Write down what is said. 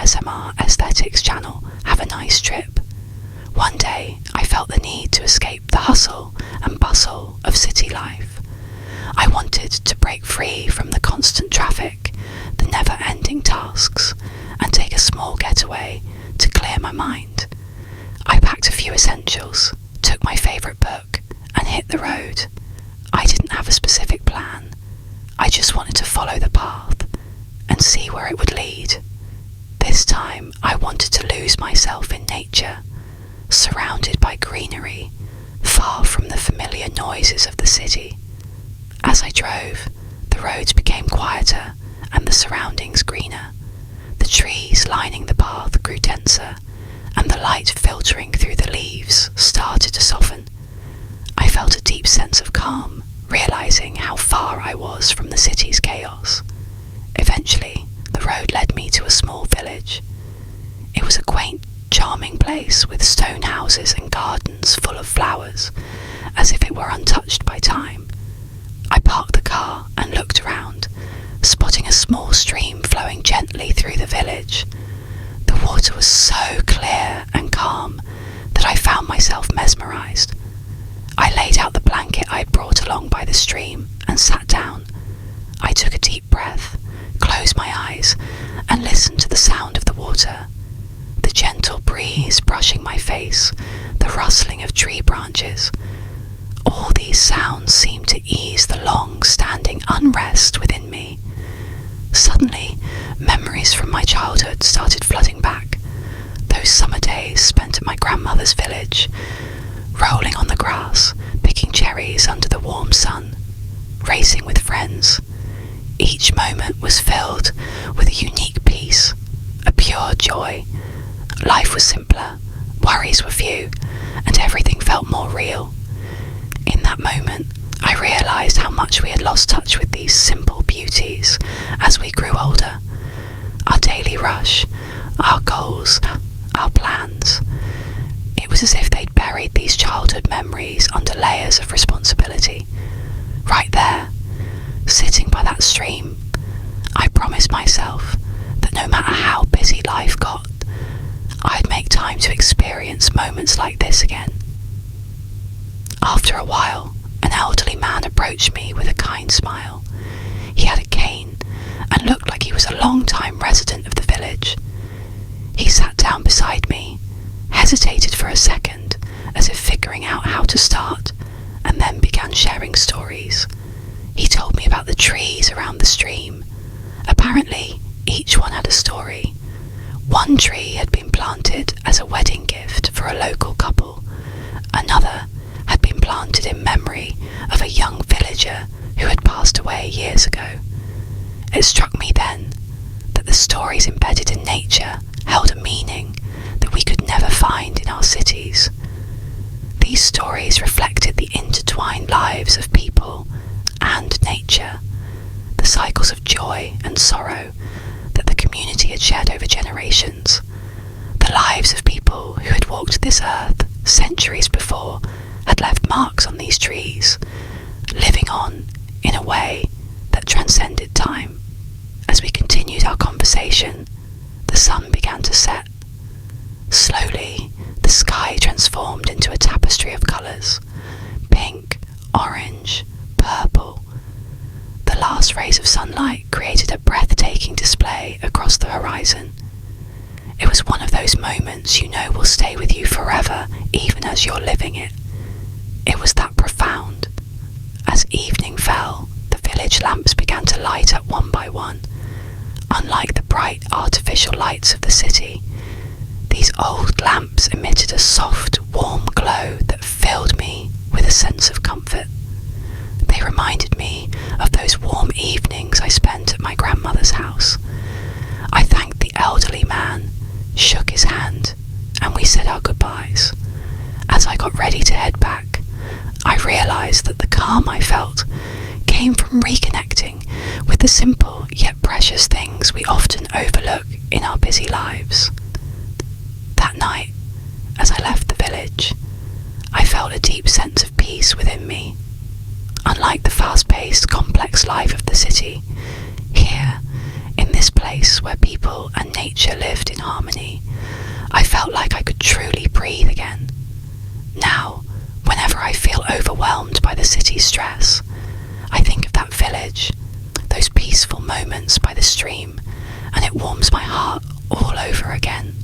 ASMR Aesthetics channel have a nice trip. One day I felt the need to escape the hustle and bustle of city life. I wanted to break free from the constant traffic, the never-ending tasks, and take a small getaway to clear my mind. I packed a few essentials, took my favourite book, and hit the road. I didn't have a specific plan. I just wanted to follow the path and see where it would lead. This time I wanted to lose myself in nature, surrounded by greenery, far from the familiar noises of the city. As I drove, the roads became quieter and the surroundings greener. The trees lining the path grew denser, and the light filtering through the leaves started to soften. I felt a deep sense of calm, realizing how far I was from the city's chaos. Eventually, the road led me to a small village. It was a quaint, charming place with stone houses and gardens full of flowers, as if it were untouched by time. I parked the car and looked around, spotting a small stream flowing gently through the village. The water was so clear and calm that I found myself mesmerized. I laid out the blanket I'd brought along by the stream and sat down. I took a deep breath, closed my eyes, and listened to the sound of the water. The gentle breeze brushing my face, the rustling of tree branches. All these sounds seemed to ease the long-standing unrest within me. Suddenly, memories from my childhood started flooding back. Those summer days spent at my grandmother's village, rolling on the grass, picking cherries under the warm sun, racing with friends. Each moment was filled with a unique peace, a pure joy. Life was simpler, worries were few, and everything felt more real. In that moment, I realised how much we had lost touch with these simple beauties as we grew older. Our daily rush, our goals, our plans. It was as if they'd buried these childhood memories under layers of responsibility. Right there, sitting by that stream, I promised myself that no matter how busy life got, I'd make time to experience moments like this again. After a while, an elderly man approached me with a kind smile. He had a cane and looked like he was a long-time resident of the village. He sat down beside me, hesitated for a second, as if figuring out how to start, and then began sharing stories. He told me about the trees around the stream. Apparently, each one had a story. One tree had been planted as a wedding gift for a local couple. Another had been planted in memory of a young villager who had passed away years ago. It struck me then that the stories embedded in nature held a meaning that we could never find in our cities. These stories reflected the intertwined lives of people and nature, the cycles of joy and sorrow that the community had shared over generations, the lives of people who had walked this earth centuries before had left marks on these trees, living on in a way that transcended time. As we continued our conversation, the sun began to set. Slowly, the sky transformed into a tapestry of colours: pink, orange, purple. The last rays of sunlight created a breathtaking display across the horizon. It was one of those moments you know will stay with you forever, even as you're living it. It was that profound. As evening fell, the village lamps began to light up one by one. Unlike the bright artificial lights of the city, these old lamps emitted a soft, warm glow that filled me with a sense of comfort. They reminded me of those warm evenings I spent at my grandmother's house. I thanked the elderly man, shook his hand, and we said our goodbyes. As I got ready to head back, I realised that the calm I felt came from reconnecting with the simple yet precious things we often overlook in our busy lives. That night, as I left the village, I felt a deep sense of peace within me. Unlike the fast-paced, complex life of the city, here, in this this place where people and nature lived in harmony, I felt like I could truly breathe again. Now, whenever I feel overwhelmed by the city's stress, I think of that village, those peaceful moments by the stream, and it warms my heart all over again.